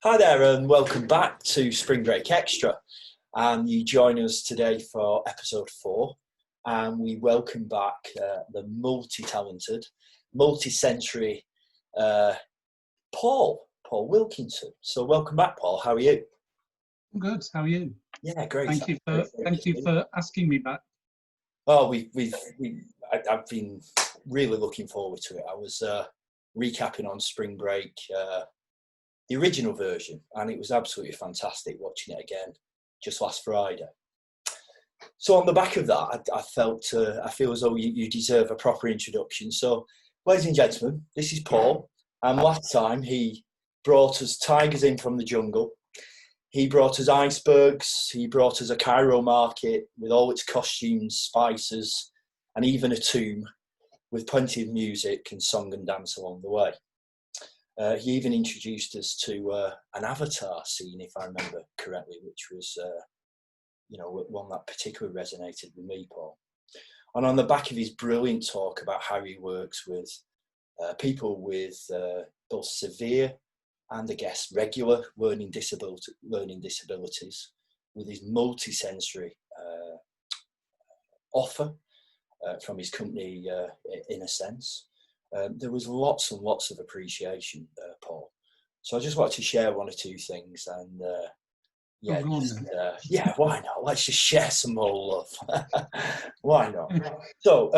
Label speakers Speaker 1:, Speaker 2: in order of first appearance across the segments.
Speaker 1: Hi there and welcome back to Spring Break Extra. You join us today for episode 4 and we welcome back the multi-talented, multi-century Paul Wilkinson. So welcome back, Paul. How are you?
Speaker 2: I'm good. How are you?
Speaker 1: Yeah, great.
Speaker 2: Thank you for asking me back.
Speaker 1: Oh, I've been really looking forward to it. I was recapping on Spring Break, the original version, and it was absolutely fantastic watching it again just last Friday. So on the back of that, I feel as though you deserve a proper introduction. So, ladies and gentlemen, this is Paul, and last time he brought us tigers in from the jungle. He brought us icebergs. He brought us a Cairo market with all its costumes, spices, and even a tomb with plenty of music and song and dance along the way. He even introduced us to an Avatar scene, if I remember correctly, which was, one that particularly resonated with me, Paul. And on the back of his brilliant talk about how he works with people with both severe and, I guess, regular learning disabilities, with his multi-sensory offer from his company, in a sense. There was lots and lots of appreciation, Paul. So I just wanted to share one or two things, and why not? Let's just share some more love. Why not? So,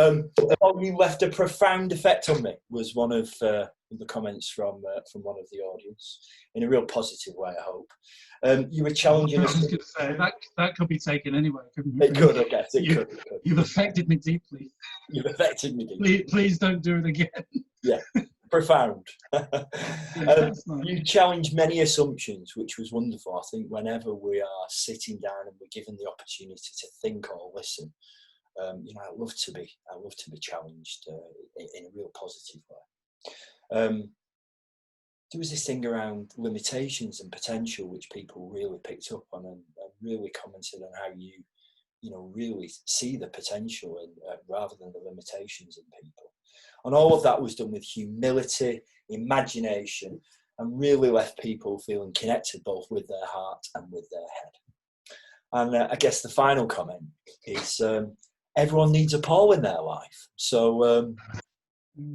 Speaker 1: Paul, you left a profound effect on me. Was one of the comments from one of the audience, in a real positive way, I hope. You were challenging us.
Speaker 2: I was going to say that could be taken anyway, couldn't
Speaker 1: it? It could, I guess. It could.
Speaker 2: You've affected me deeply.
Speaker 1: You've affected me deeply.
Speaker 2: Please don't do it again.
Speaker 1: Yeah, profound.
Speaker 2: Nice.
Speaker 1: You challenged many assumptions, which was wonderful. I think whenever we are sitting down and we're given the opportunity to think or listen, I love to be challenged in a real positive way. There was this thing around limitations and potential, which people really picked up on and really commented on how you really see the potential rather than the limitations in people. And all of that was done with humility, imagination, and really left people feeling connected both with their heart and with their head. And I guess the final comment is everyone needs a Paul in their life. So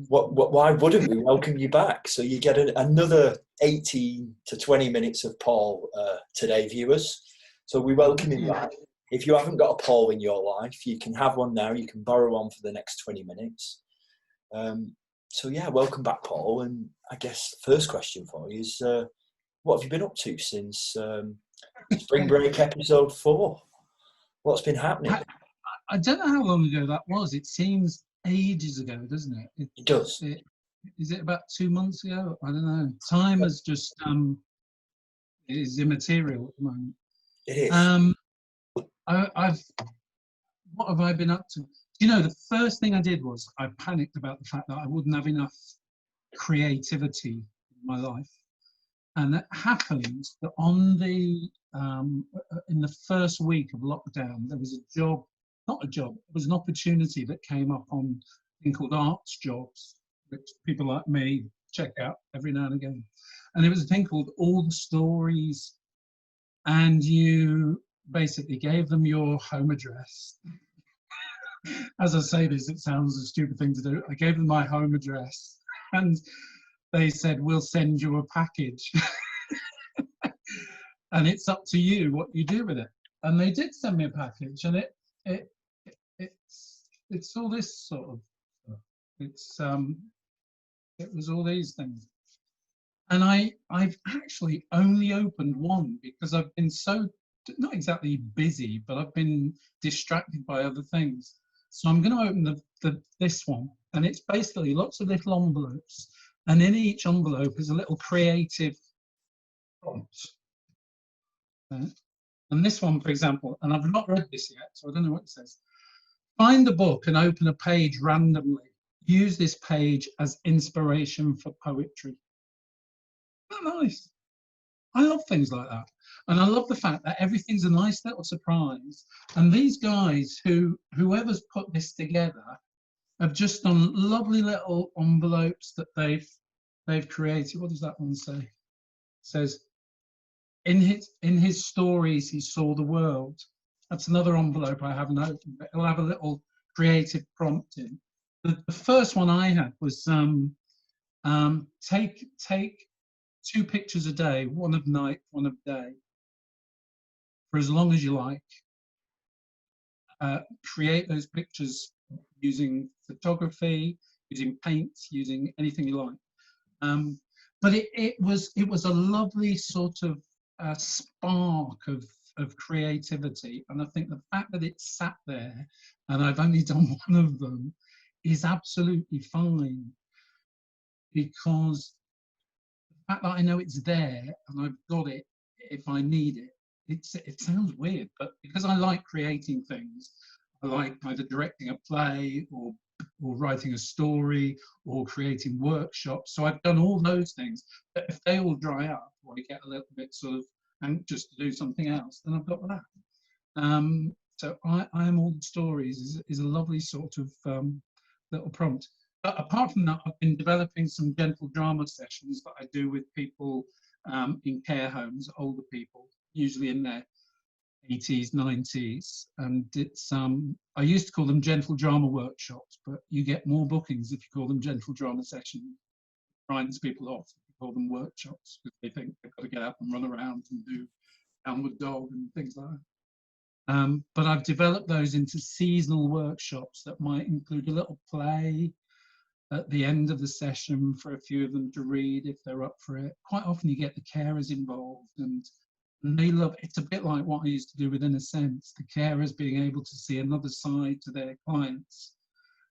Speaker 1: why wouldn't we welcome you back? So you get another 18 to 20 minutes of Paul today, viewers. So we welcome him back. If you haven't got a Paul in your life, you can have one now. You can borrow one for the next 20 minutes. Welcome back, Paul. And I guess the first question for you is, what have you been up to since Spring Break episode 4? What's been happening?
Speaker 2: I don't know how long ago that was. It seems ages ago, doesn't it?
Speaker 1: It does.
Speaker 2: Is it about 2 months ago? I don't know. Time has just is immaterial at the moment.
Speaker 1: It is.
Speaker 2: What have I been up to? The first thing I did was I panicked about the fact that I wouldn't have enough creativity in my life. And it happened that in the first week of lockdown, there was it was an opportunity that came up on a thing called Arts Jobs, which people like me check out every now and again. And it was a thing called All the Stories, and you basically gave them your home address. As I say this, it sounds a stupid thing to do. I gave them my home address and they said, we'll send you a package. And it's up to you what you do with it. And they did send me a package, and it's all this sort of stuff. It was all these things. And I've actually only opened one because I've been so, not exactly busy, but I've been distracted by other things. So I'm going to open this one, and it's basically lots of little envelopes, and in each envelope is a little creative prompt. Okay. And this one, for example, and I've not read this yet, so I don't know what it says. Find a book and open a page randomly. Use this page as inspiration for poetry. Isn't that nice? I love things like that. And I love the fact that everything's a nice little surprise. And these guys, whoever's put this together, have just done lovely little envelopes that they've created. What does that one say? It says, in his stories, he saw the world. That's another envelope I haven't opened, but it'll have a little creative prompt in. The first one I had was take 2 pictures a day, one of night, one of day, for as long as you like. Create those pictures using photography, using paint, using anything you like. But it was a lovely sort of spark of creativity, and I think the fact that it sat there, and I've only done one of them, is absolutely fine, because the fact that I know it's there and I've got it if I need it. It sounds weird, but because I like creating things, I like either directing a play or writing a story or creating workshops. So I've done all those things. But if they all dry up, or I get a little bit sort of anxious to do something else, then I've got that. So I am all the stories is a lovely sort of little prompt. But apart from that, I've been developing some gentle drama sessions that I do with people in care homes, older people, usually in their 80s, 90s, and it's I used to call them gentle drama workshops, but you get more bookings if you call them gentle drama sessions. It grinds people off if you call them workshops, because they think they've got to get up and run around and do downward dog and things like that. But I've developed those into seasonal workshops that might include a little play at the end of the session for a few of them to read if they're up for it. Quite often you get the carers involved, and they love it's a bit like what I used to do with In a Sense, the carers being able to see another side to their clients.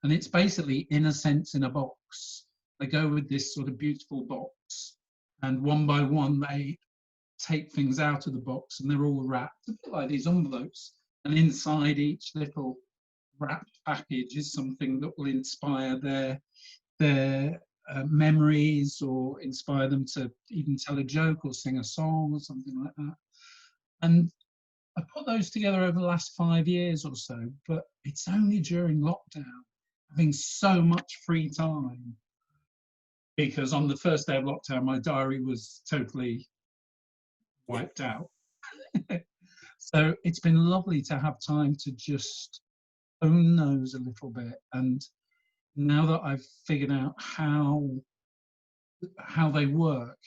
Speaker 2: And it's basically In a Sense in a box. They go with this sort of beautiful box, and one by one they take things out of the box, and they're all wrapped, a bit like these envelopes. And inside each little wrapped package is something that will inspire their memories, or inspire them to even tell a joke or sing a song or something like that. And I put those together over the last 5 years or so, but it's only during lockdown, having so much free time, because on the first day of lockdown, my diary was totally wiped out. So it's been lovely to have time to just own those a little bit. And now that I've figured out how they work,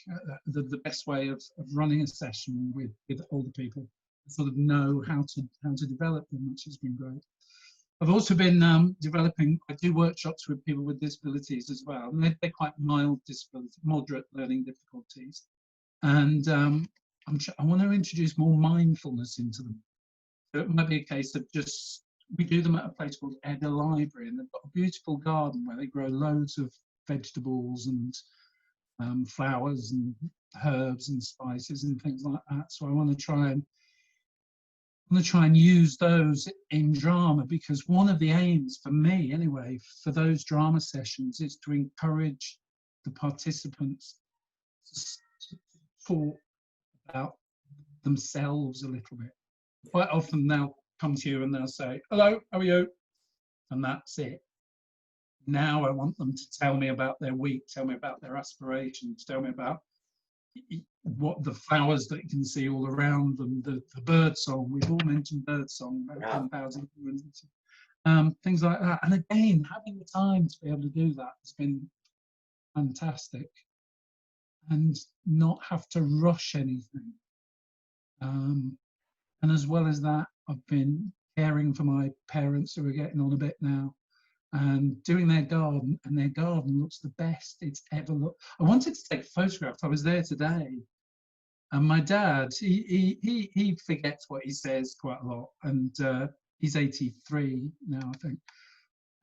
Speaker 2: the best way of running a session with older people, sort of know how to develop them, which has been great. I've also been developing, I do workshops with people with disabilities as well, and they're quite mild disabilities, moderate learning difficulties. And I want to introduce more mindfulness into them. So it might be a case of just, we do them at a place called Edda Library, and they've got a beautiful garden where they grow loads of vegetables and flowers and herbs and spices and things like that. So I want to try and use those in drama, because one of the aims for me anyway for those drama sessions is to encourage the participants to talk about themselves a little bit. Quite often they'll come to you and they'll say, "Hello, how are you?" And that's it. Now I want them to tell me about their week, tell me about their aspirations, tell me about what the flowers that you can see all around them, the bird song. We've all mentioned bird song, about 10,000 things like that. And again, having the time to be able to do that has been fantastic, and not have to rush anything. And as well as that, I've been caring for my parents who are getting on a bit now, and doing their garden, and their garden looks the best it's ever looked. I wanted to take photographs. I was there today, and my dad, he forgets what he says quite a lot, and he's 83 now, I think.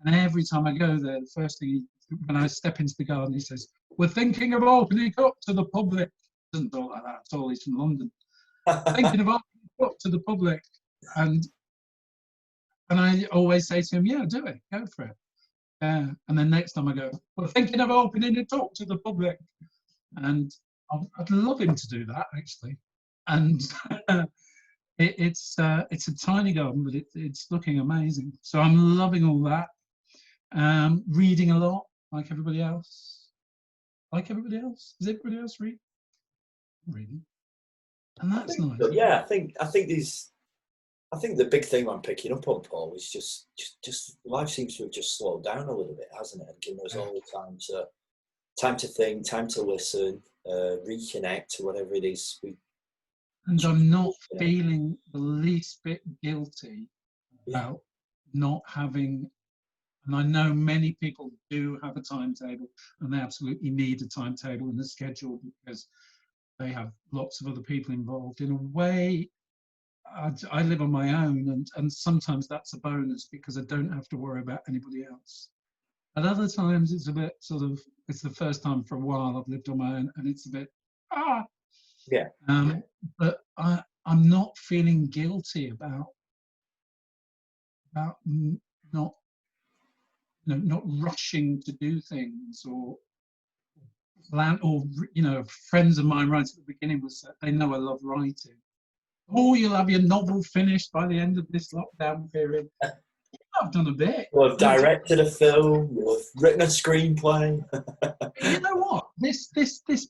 Speaker 2: And every time I go there, the first thing when I step into the garden, he says, "We're thinking of opening up to the public." He doesn't talk like that at all. He's from London. Thinking of opening up to the public, and I always say to him, "Yeah, do it, go for it." And then next time I go, "We're thinking of opening it up to the public," and I'd love him to do that actually. And it's a tiny garden, but it's looking amazing. So I'm loving all that. Reading a lot, like everybody else. Like everybody else? Does everybody else read? Reading. And that's nice.
Speaker 1: Yeah, I think the big thing I'm picking up on, Paul, is just life seems to have just slowed down a little bit, hasn't it? And given us all the time to think, time to listen, reconnect to whatever it is.
Speaker 2: And I'm not feeling the least bit guilty about not having. And I know many people do have a timetable, and they absolutely need a timetable and a schedule because they have lots of other people involved. In a way, I live on my own, and sometimes that's a bonus because I don't have to worry about anybody else. At other times, it's a bit sort of, it's the first time for a while I've lived on my own, and it's a bit,
Speaker 1: Yeah.
Speaker 2: But I'm not feeling guilty about not, not rushing to do things or plan, or, friends of mine right at the beginning was, they know I love writing. Oh, you'll have your novel finished by the end of this lockdown period. I've done a bit.
Speaker 1: Well, I've directed a film, I've written a screenplay.
Speaker 2: You know what? This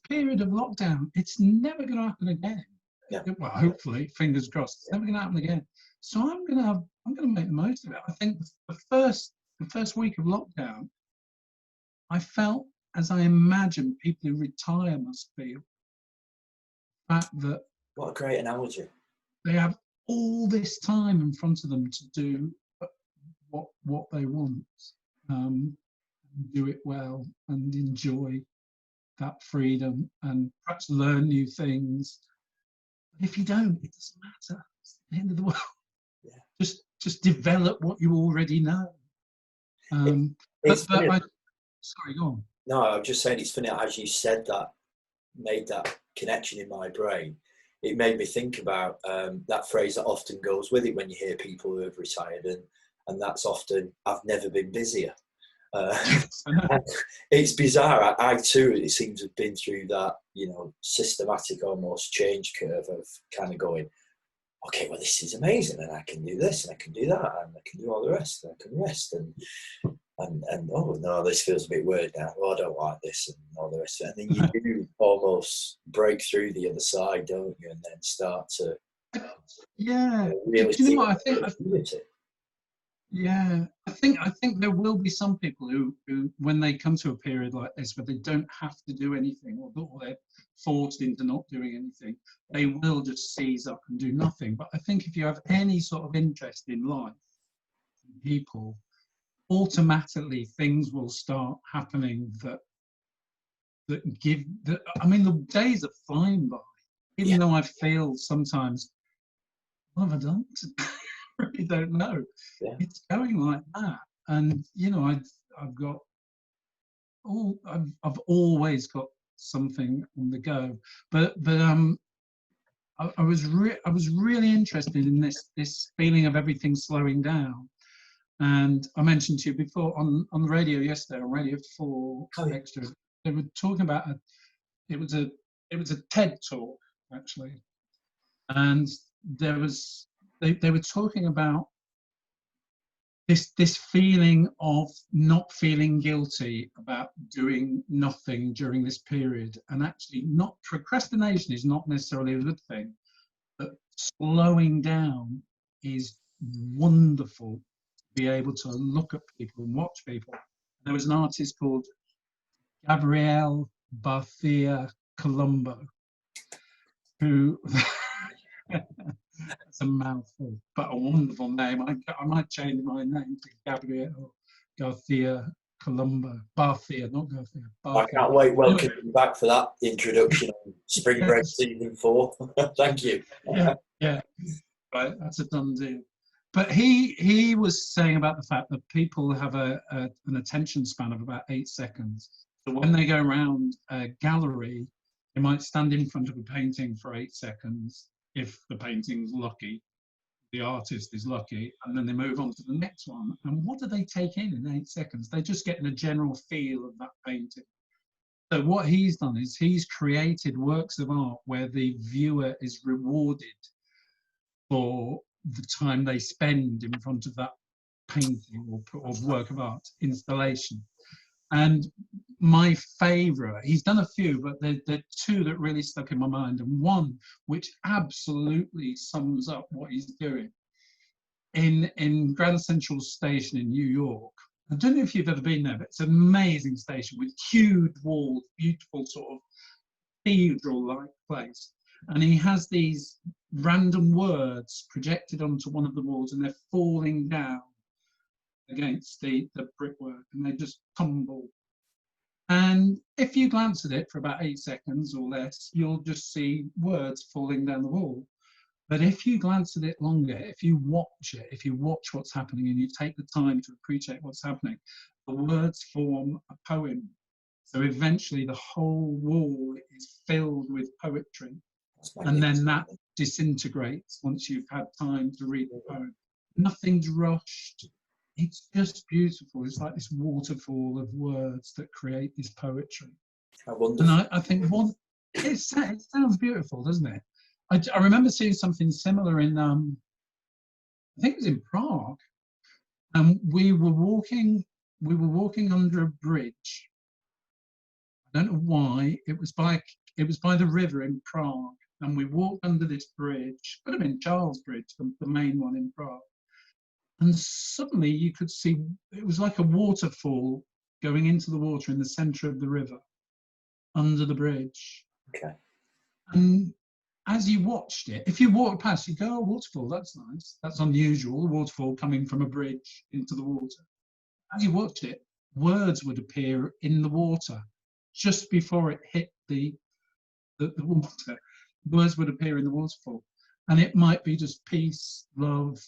Speaker 2: period of lockdown, it's never going to happen again.
Speaker 1: Yeah.
Speaker 2: Well, hopefully, fingers crossed, it's never going to happen again. So I'm going to make the most of it. I think the first week of lockdown, I felt, as I imagine people who retire must feel, the fact that
Speaker 1: what a great analogy.
Speaker 2: They have all this time in front of them to do what they want, do it well, and enjoy that freedom, and perhaps learn new things. But if you don't, it doesn't matter. It's the end of the world. Yeah. Just develop what you already know. Sorry, go on.
Speaker 1: No, I'm just saying, it's funny, as you said that, made that connection in my brain. It made me think about that phrase that often goes with it when you hear people who have retired, and that's often, I've never been busier. It's bizarre. I too, it seems, have been through that, systematic almost change curve of kind of going, okay, well, this is amazing, and I can do this, and I can do that, and I can do all the rest, and I can rest, and oh no, this feels a bit weird now. Well, I don't like this, and all the rest. And then you do almost break through the other side, don't you? And then start to
Speaker 2: really. Do you know what I think? Yeah, I think there will be some people who, when they come to a period like this where they don't have to do anything, or they're forced into not doing anything, they will just seize up and do nothing. But I think if you have any sort of interest in life, people, automatically things will start happening that I mean, the days are flying by, even though I feel sometimes, what have I done? I really don't know. Yeah. It's going like that, and I've always got something on the go, but I was really interested in this feeling of everything slowing down. And I mentioned to you before on the radio yesterday, on Radio 4 Extra, they were talking about it was a TED talk actually, and they were talking about this feeling of not feeling guilty about doing nothing during this period, and actually not procrastination is not necessarily a good thing, but slowing down is wonderful. Be able to look at people and watch people. There was an artist called Gabrielle Garcia Colombo, who it's a mouthful, but a wonderful name. I might change my name to Gabrielle Garcia Colombo. Barthea, not Garcia. Barthea.
Speaker 1: I can't wait. Welcome back for that introduction on Spring Break Season 4. Thank you.
Speaker 2: Yeah. Right, that's a done deal. But he was saying about the fact that people have an attention span of about 8 seconds. So when they go around a gallery, they might stand in front of a painting for 8 seconds, if the painting's lucky, the artist is lucky, and then they move on to the next one. And what do they take in 8 seconds? They're just getting a general feel of that painting. So what he's done is he's created works of art where the viewer is rewarded for the time they spend in front of that painting or work of art installation. And my favourite, he's done a few, but there are two that really stuck in my mind, and one which absolutely sums up what he's doing. In Grand Central Station in New York, I don't know if you've ever been there, but it's an amazing station with huge walls, beautiful sort of cathedral-like place. And he has these random words projected onto one of the walls, and they're falling down against the brickwork, and they just tumble. And if you glance at it for about 8 seconds or less, you'll just see words falling down the wall. But if you glance at it longer, if you watch it, if you watch what's happening and you take the time to appreciate what's happening, the words form a poem. So eventually the whole wall is filled with poetry. And then that disintegrates once you've had time to read the poem. Nothing's rushed. It's just beautiful. It's like this waterfall of words that create this poetry. And I think it sounds beautiful, doesn't it? I remember seeing something similar in, I think it was in Prague. And we were walking under a bridge. I don't know why. It was by the river in Prague. And we walked under this bridge, could have been Charles Bridge, the main one in Prague. And suddenly you could see, it was like a waterfall going into the water in the centre of the river, under the bridge.
Speaker 1: Okay.
Speaker 2: And as you watched it, if you walk past, you go, oh, waterfall, that's nice. That's unusual, a waterfall coming from a bridge into the water. As you watched it, words would appear in the water just before it hit the water. Words would appear in the waterfall. And it might be just peace, love,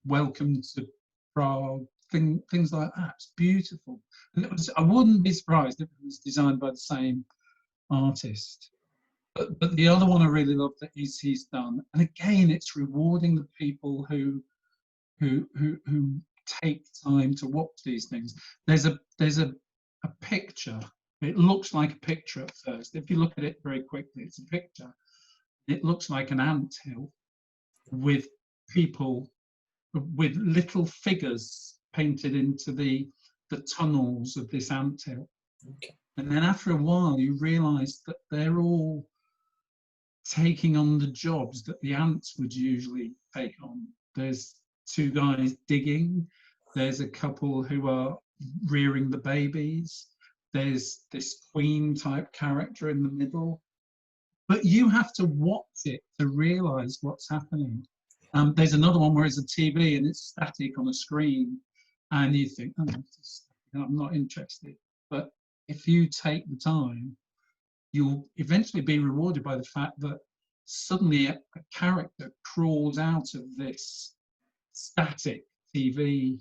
Speaker 2: welcome to Prague, things like that. It's beautiful. And I wouldn't be surprised if it was designed by the same artist. But the other one I really love that he's done, and again, it's rewarding the people who take time to watch these things. There's a picture. It looks like a picture at first. If you look at it very quickly, it's a picture. It looks like an anthill with people, with little figures painted into the tunnels of this anthill.
Speaker 1: Okay.
Speaker 2: And then after a while, you realise that they're all taking on the jobs that the ants would usually take on. There's two guys digging. There's a couple who are rearing the babies. There's this queen type character in the middle. But you have to watch it to realise what's happening. There's another one where it's a TV and it's static on a screen. And you think, oh, I'm not interested. But if you take the time, you'll eventually be rewarded by the fact that suddenly a character crawls out of this static TV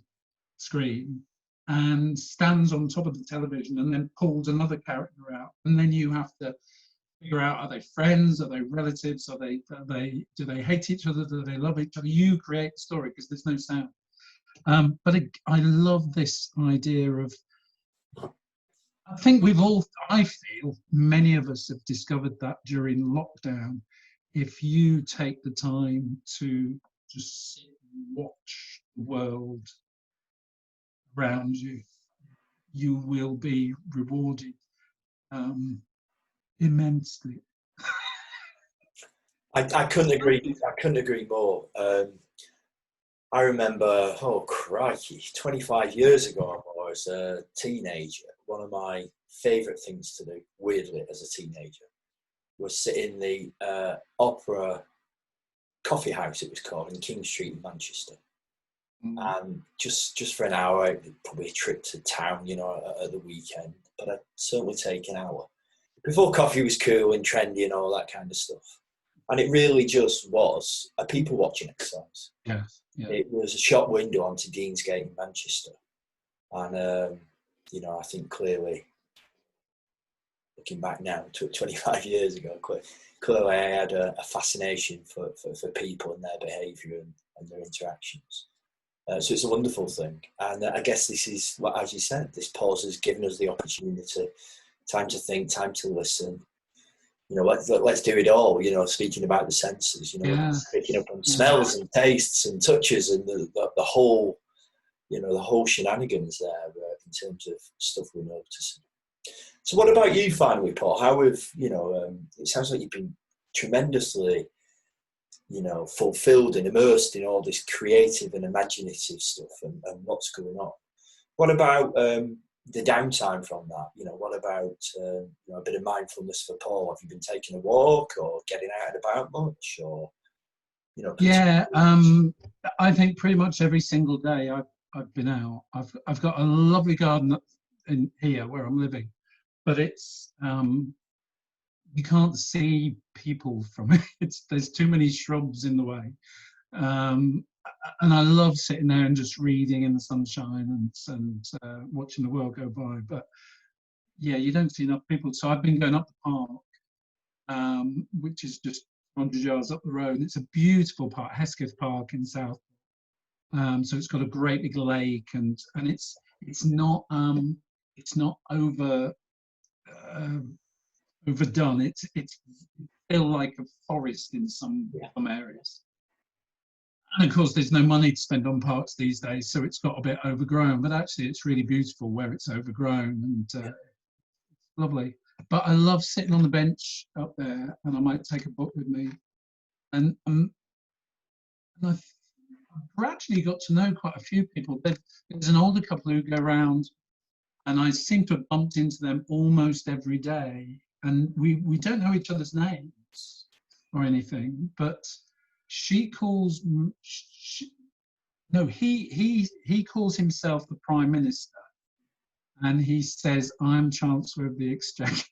Speaker 2: screen and stands on top of the television and then pulls another character out. And then you have to figure out, are they friends? Are they relatives? Do they hate each other? Do they love each other? You create the story because there's no sound. But I love this idea of, I think I feel many of us have discovered that during lockdown. If you take the time to just sit and watch the world around you, you will be rewarded immensely.
Speaker 1: I couldn't agree more. I remember, oh crikey, 25 years ago, I was a teenager. One of my favourite things to do, weirdly, as a teenager, was sit in the Opera Coffee House, it was called, in King Street in Manchester. And just for an hour, probably a trip to town, at the weekend, but I'd certainly take an hour. Before coffee was cool and trendy and all that kind of stuff. And it really just was a people watching exercise.
Speaker 2: Yeah.
Speaker 1: It was a shop window onto Deansgate in Manchester. And, I think clearly, looking back now to 25 years ago, clearly I had a fascination for people and their behaviour and their interactions. So it's a wonderful thing. And I guess this is, as you said, this pause has given us the opportunity, time to think, time to listen. Let's do it all, speaking about the senses, picking up on smells and tastes and touches and the whole you know, the whole shenanigans there in terms of stuff we're noticing. So what about you finally, Paul? How have, you know, it sounds like you've been tremendously, you know, fulfilled and immersed in all this creative and imaginative stuff and what's going on. What about the downtime from that? You know, what about you know, a bit of mindfulness for Paul? Have you been taking a walk or getting out and about much, or, you know?
Speaker 2: Yeah, I think pretty much every single day I've been out. I've got a lovely garden in here where I'm living, but it's you can't see people from it. There's too many shrubs in the way. And I love sitting there and just reading in the sunshine and watching the world go by. But yeah, you don't see enough people. So I've been going up the park, which is just 100 yards up the road. It's a beautiful park, Hesketh Park in South. So it's got a great big lake, and it's not overdone. It's still like a forest in some areas. And of course, there's no money to spend on parks these days, so it's got a bit overgrown. But actually, it's really beautiful where it's overgrown, and it's lovely. But I love sitting on the bench up there, and I might take a book with me. And I've gradually got to know quite a few people. There's an older couple who go around, and I seem to have bumped into them almost every day. And we don't know each other's names or anything, but he calls himself the Prime Minister, and he says, "I'm Chancellor of the Exchequer."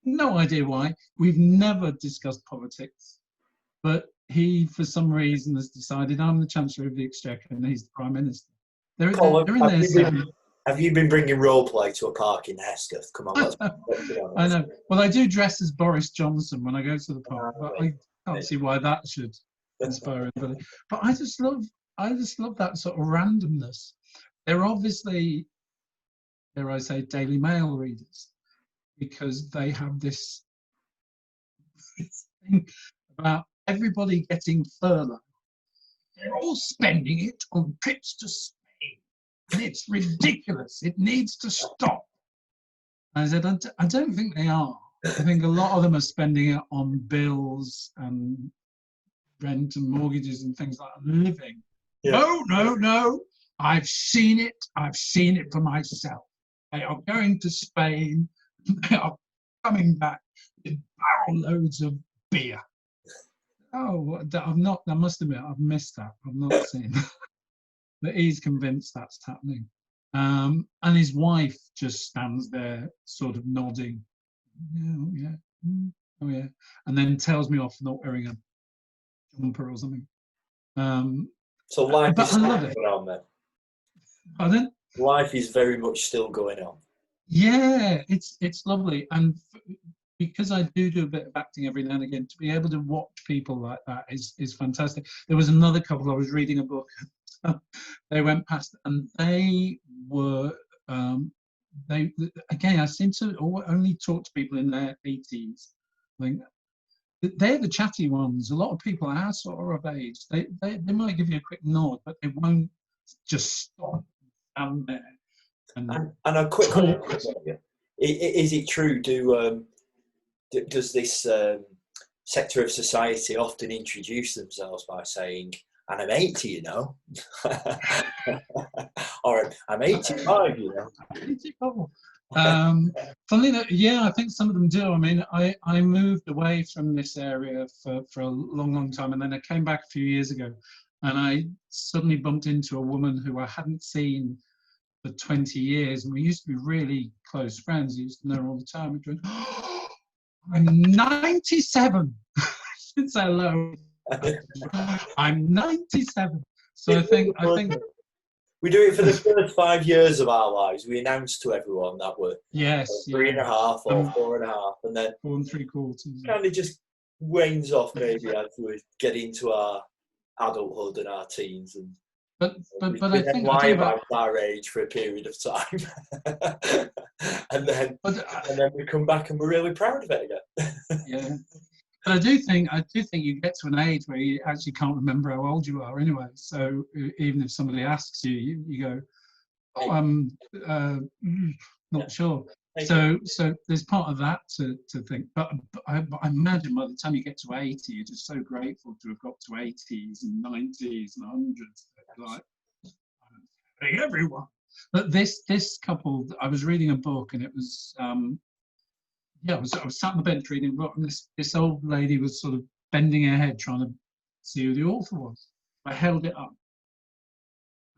Speaker 2: No idea why. We've never discussed politics, but he, for some reason, has decided I'm the Chancellor of the Exchequer and he's the Prime Minister. They're in their
Speaker 1: have you been bringing role play to a park in Hesketh? Come on, let's be honest.
Speaker 2: I know. Well, I do dress as Boris Johnson when I go to the park, but I can't see why that should inspire anybody. But I just love that sort of randomness. They're obviously, dare I say, Daily Mail readers, because they have this thing about everybody getting furlough. They're all spending it on trips to Spain, and it's ridiculous. It needs to stop. I said, I don't think they are. I think a lot of them are spending it on bills and rent and mortgages and things like that, living. Yeah. No. I've seen it. I've seen it for myself. They are going to Spain. They are coming back with barrel loads of beer. Oh, I must admit, I've missed that. I've not seen that. But he's convinced that's happening. And his wife just stands there sort of nodding. Oh yeah. And then tells me off for not wearing a jumper or something.
Speaker 1: So life is still
Speaker 2: going
Speaker 1: on then.
Speaker 2: Pardon?
Speaker 1: Life is very much still going on.
Speaker 2: Yeah, it's lovely. And because I do a bit of acting every now and again, to be able to watch people like that is fantastic. There was another couple, I was reading a book, they went past, and they were, again, I seem to only talk to people in their 80s. I think they're the chatty ones. A lot of people our sort of age, they might give you a quick nod, but they won't just stop and there.
Speaker 1: And a quick question: is it true? Does this sector of society often introduce themselves by saying, "And I'm 80, you know," or "I'm 85, you know"?
Speaker 2: 84. Funnily enough, yeah, I think some of them do. I mean, I moved away from this area for a long time, and then I came back a few years ago, and I suddenly bumped into a woman who I hadn't seen for 20 years, and we used to be really close friends. I used to know her all the time. We'd go, "Oh, I'm 97." She'd say hello. I'm 97. So I think
Speaker 1: we do it for the first 5 years of our lives. We announce to everyone that we're 3.5 or 4.5, and then
Speaker 2: 4 3/4.
Speaker 1: Kind of just wanes off maybe as we get into our adulthood and our teens, and
Speaker 2: but I think
Speaker 1: lie about our age for a period of time, and then we come back and we're really proud of it again.
Speaker 2: Yeah, But I do think you get to an age where you actually can't remember how old you are anyway. So even if somebody asks you, you go, "Oh, I'm not sure." So there's part of that to think. But I imagine by the time you get to 80, you're just so grateful to have got to 80s and 90s and 100s. Like, hey, everyone. But this couple, I was reading a book, and it was I was sat on the bench reading a book, and this old lady was sort of bending her head trying to see who the author was. I held it up,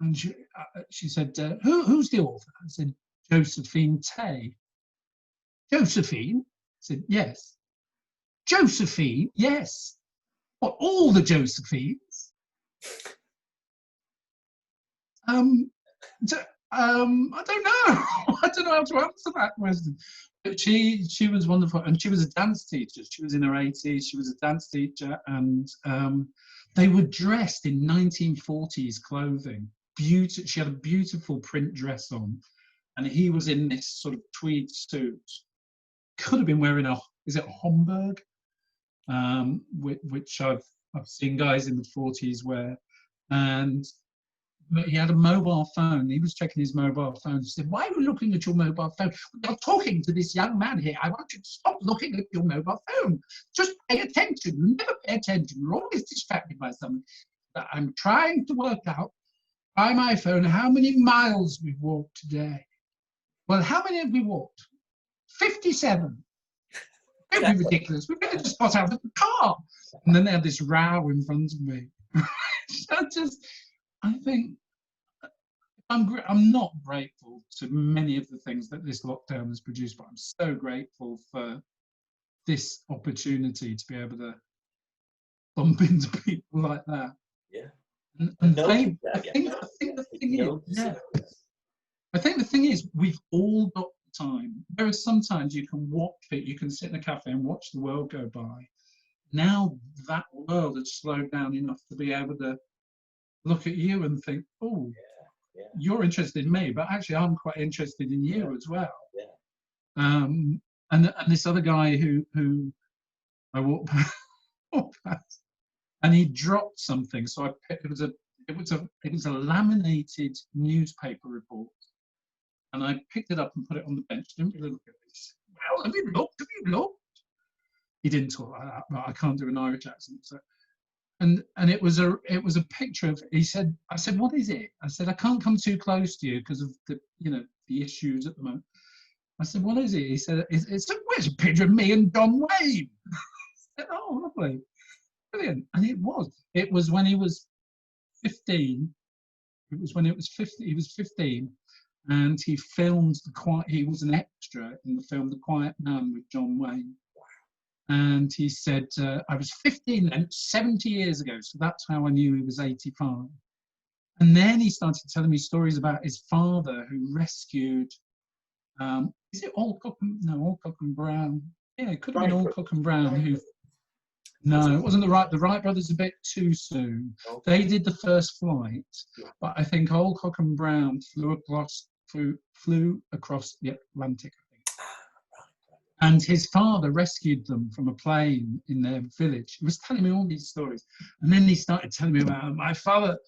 Speaker 2: and she said, "Who's the author?" I said, "Josephine Tay." "Josephine?" I said, "Yes." "Josephine?" "Yes." "What, all the Josephines?" I don't know. I don't know how to answer that question. But she was wonderful, and she was a dance teacher. She was in her 80s. She was a dance teacher, and they were dressed in 1940s clothing. Beautiful. She had a beautiful print dress on, and he was in this sort of tweed suit. Could have been wearing is it a Homburg? Which I've seen guys in the 40s wear, and but he had a mobile phone. He was checking his mobile phone. He said, "Why are you looking at your mobile phone? You're talking to this young man here. I want you to stop looking at your mobile phone. Just pay attention. You never pay attention. You're always distracted by something. But I'm trying to work out by my phone how many miles we've walked today." "Well, how many have we walked?" 57. Don't be ridiculous. We better just got out of the car. And then they had this row in front of me. I think I'm not grateful to many of the things that this lockdown has produced, but I'm so grateful for this opportunity to be able to bump into people like that.
Speaker 1: Yeah.
Speaker 2: And I think the thing is, we've all got time. There are sometimes you can watch it, you can sit in a cafe and watch the world go by. Now that world has slowed down enough to be able to look at you and think, "Oh, you're interested in me, but actually I'm quite interested in you as well." And this other guy who I walked past, and he dropped something. So it was a laminated newspaper report, and I picked it up and put it on the bench. Didn't really look at this. "Well, have you looked? Have you looked?" He didn't talk like that, but I can't do an Irish accent. So, and it was a picture of. I said, "What is it?" I said, "I can't come too close to you because of the issues at the moment." I said, "What is it?" He said, "It's a picture of me and John Wayne." I said, "Oh, lovely, brilliant." And it was when he was 15. It was when it was 50. He was 15, and he filmed he was an extra in the film The Quiet Man with John Wayne. And he said, "I was 15 then, 70 years ago, so that's how I knew he was 85. And then he started telling me stories about his father who rescued, is it Alcock and Brown? Yeah, it could have been Alcock and Brown. No, it wasn't the Wright brothers a bit too soon. They did the first flight, but I think Alcock and Brown flew across the Atlantic, I think. And his father rescued them from a plane in their village. He was telling me all these stories. And then he started telling me about my father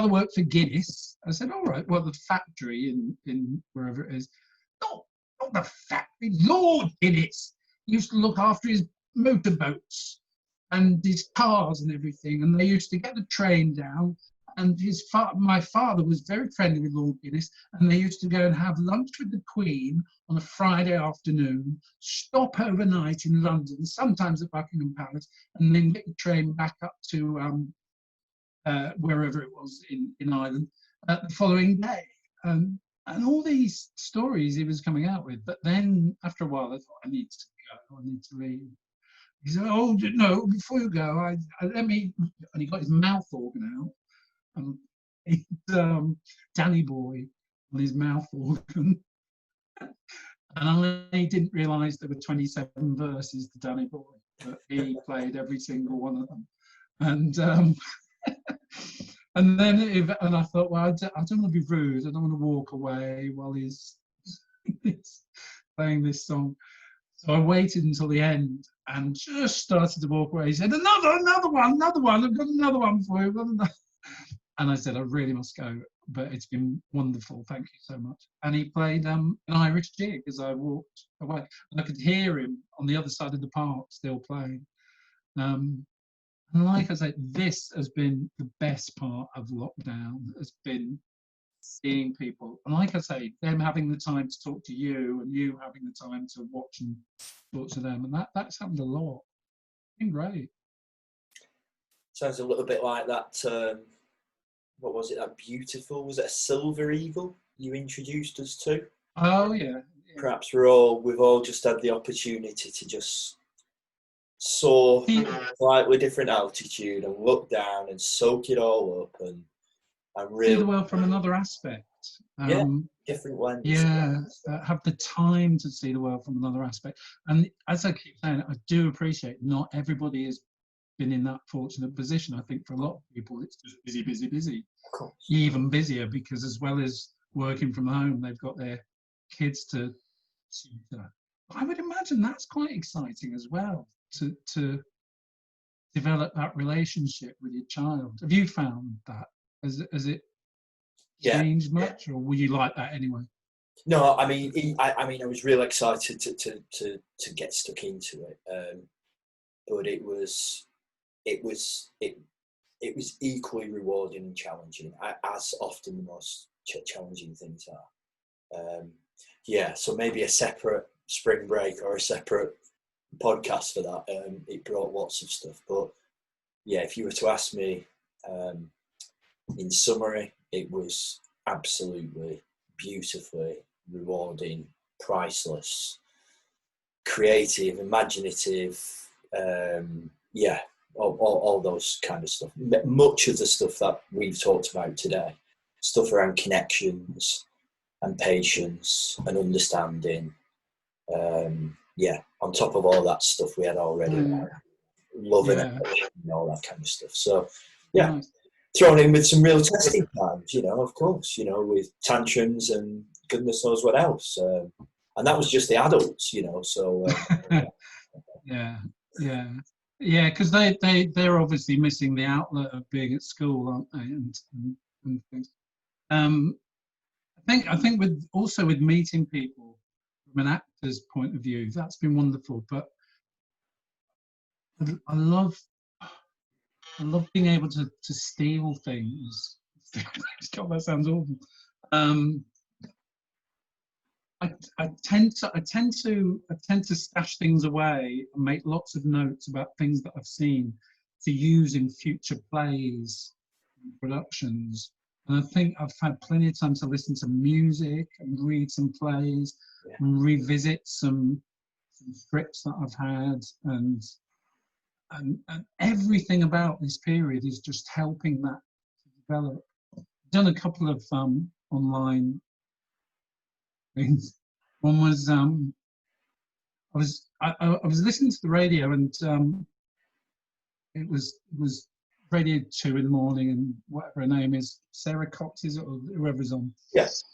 Speaker 2: worked for Guinness. I said, "All right, well, the factory in wherever it is." Not the factory, Lord Guinness. He used to look after his motorboats and his cars and everything. And they used to get the train down. And my father was very friendly with Lord Guinness, and they used to go and have lunch with the Queen on a Friday afternoon, stop overnight in London, sometimes at Buckingham Palace, and then get the train back up to wherever it was in Ireland the following day. And all these stories he was coming out with. But then after a while, I thought, I need to go, I need to leave. He said, "Oh, no, before you go, let me," and he got his mouth organ out. He's Danny Boy on his mouth organ. And I didn't realise there were 27 verses to Danny Boy, but he played every single one of them. And and I thought, well, I don't want to be rude. I don't want to walk away while he's playing this song. So I waited until the end and just started to walk away. He said, another one. I've got another one for you. And I said, I really must go, but it's been wonderful. Thank you so much. And he played an Irish jig as I walked away. And I could hear him on the other side of the park still playing. And like I said, this has been the best part of lockdown, has been seeing people. And like I say, them having the time to talk to you and you having the time to watch and talk to them. And that's happened a lot. It's been great.
Speaker 1: Sounds a little bit like that, what was it, that beautiful, was it a silver eagle you introduced us to?
Speaker 2: Oh, yeah.
Speaker 1: Perhaps we've all just had the opportunity to just soar slightly different altitude and look down and soak it all up and really
Speaker 2: see the world from another aspect.
Speaker 1: Different lens.
Speaker 2: Yeah, have the time to see the world from another aspect. And as I keep saying, I do appreciate not everybody has been in that fortunate position. I think for a lot of people, it's just busy.
Speaker 1: Of course.
Speaker 2: Even busier, because as well as working from home, they've got their kids to tutor. I would imagine that's quite exciting as well, to develop that relationship with your child. Have you found that? Has it changed much, or were you like that anyway?
Speaker 1: No, I mean, I was really excited to get stuck into it, but it was equally rewarding and challenging, as often the most challenging things are. So maybe a separate spring break or a separate podcast for that. It brought lots of stuff, but yeah, if you were to ask me, in summary, it was absolutely beautifully rewarding, priceless, creative, imaginative, all those kind of stuff. Much of the stuff that we've talked about today, stuff around connections and patience and understanding. On top of all that stuff we had already, love and all that kind of stuff. So, nice. Thrown in with some real testing times, of course, with tantrums and goodness knows what else. And that was just the adults, so.
Speaker 2: Yeah, because they're obviously missing the outlet of being at school, aren't they? And things. I think with meeting people from an actor's point of view, that's been wonderful. But I love being able to steal things. God, that sounds awful. I tend to stash things away and make lots of notes about things that I've seen to use in future plays and productions. And I think I've had plenty of time to listen to music and read some plays and revisit some scripts that I've had, and everything about this period is just helping that to develop. I've done a couple of online things. One was I was listening to the radio, and it was Radio 2 in the morning, and whatever her name is, Sarah Cox, is it, or whoever's on?
Speaker 1: Yes.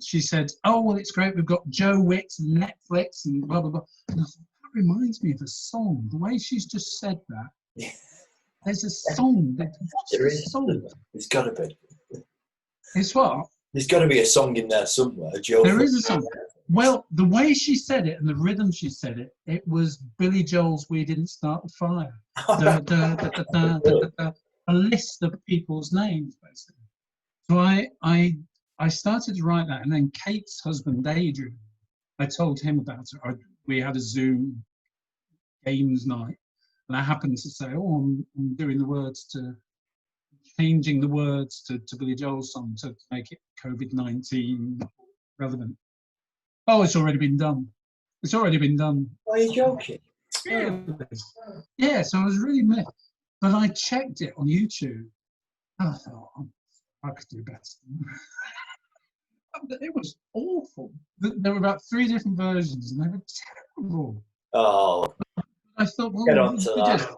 Speaker 2: She said, "Oh well, it's great. We've got Joe Wicks and Netflix and blah blah blah." And I thought, that reminds me of a song. The way she's just said that. There's a song. What's the song?
Speaker 1: There's got to be.
Speaker 2: It's what?
Speaker 1: There's got to be a song in there somewhere.
Speaker 2: There is a song. Well, the way she said it and the rhythm she said it, it was Billy Joel's "We Didn't Start the Fire." A list of people's names, basically. So I started to write that, and then Kate's husband, Adrian, I told him about it. We had a Zoom games night, and I happened to say, I'm doing the words changing the words to Billy Joel's song to make it COVID-19 relevant. Oh, it's already been done.
Speaker 1: Are you joking?
Speaker 2: Yeah, so I was really mixed. But I checked it on YouTube, and I thought, I could do better. It was awful. There were about 3 different versions, and they were terrible.
Speaker 1: Oh.
Speaker 2: I thought, well,
Speaker 1: get on to that.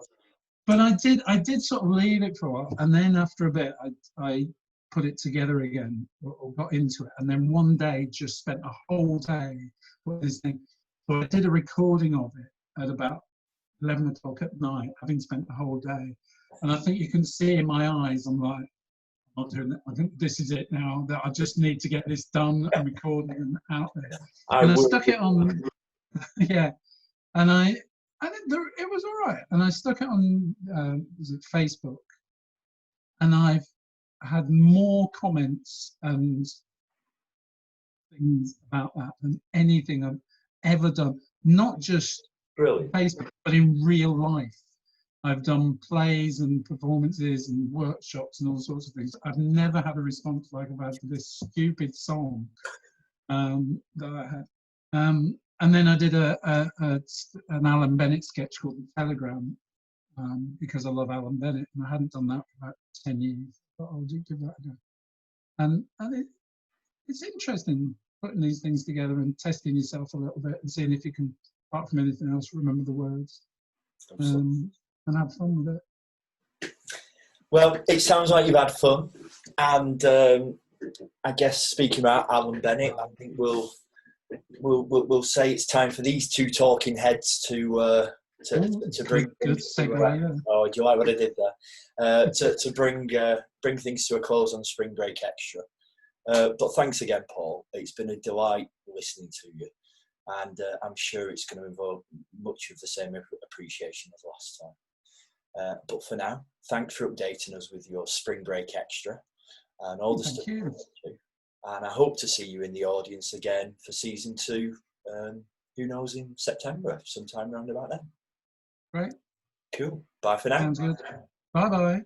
Speaker 2: But I did sort of leave it for a while, and then after a bit, I put it together again, or got into it, and then one day just spent a whole day listening. So I did a recording of it at about 11 o'clock at night, having spent the whole day. And I think you can see in my eyes, I'm like, I'm not doing that. I think this is it now, that I just need to get this done and recorded and out there. And I stuck it on, yeah. And it was all right. And I stuck it on, was it Facebook? And I've had more comments and things about that than anything I've ever done. Not just Facebook, but in real life. I've done plays and performances and workshops and all sorts of things. I've never had a response like I've had for this stupid song that I had. And then I did an Alan Bennett sketch called The Telegram, because I love Alan Bennett, and I hadn't done that for about 10 years. But I'll give that a go. And it's interesting putting these things together and testing yourself a little bit and seeing if you can, apart from anything else, remember the words. And have fun with it.
Speaker 1: Well, it sounds like you've had fun, and I guess speaking about Alan Bennett, I think we'll say it's time for these two talking heads to bring.
Speaker 2: Good segue, yeah.
Speaker 1: Oh, do you like what I did there? To bring things to a close on Spring Break Extra. But thanks again, Paul. It's been a delight listening to you, and I'm sure it's going to involve much of the same appreciation as last time. But for now, thanks for updating us with your Spring Break Extra and all the stuff you do. And I hope to see you in the audience again for season 2. Who knows, in September, sometime around about then.
Speaker 2: Right.
Speaker 1: Cool. Bye for now.
Speaker 2: Sounds good. Bye-bye.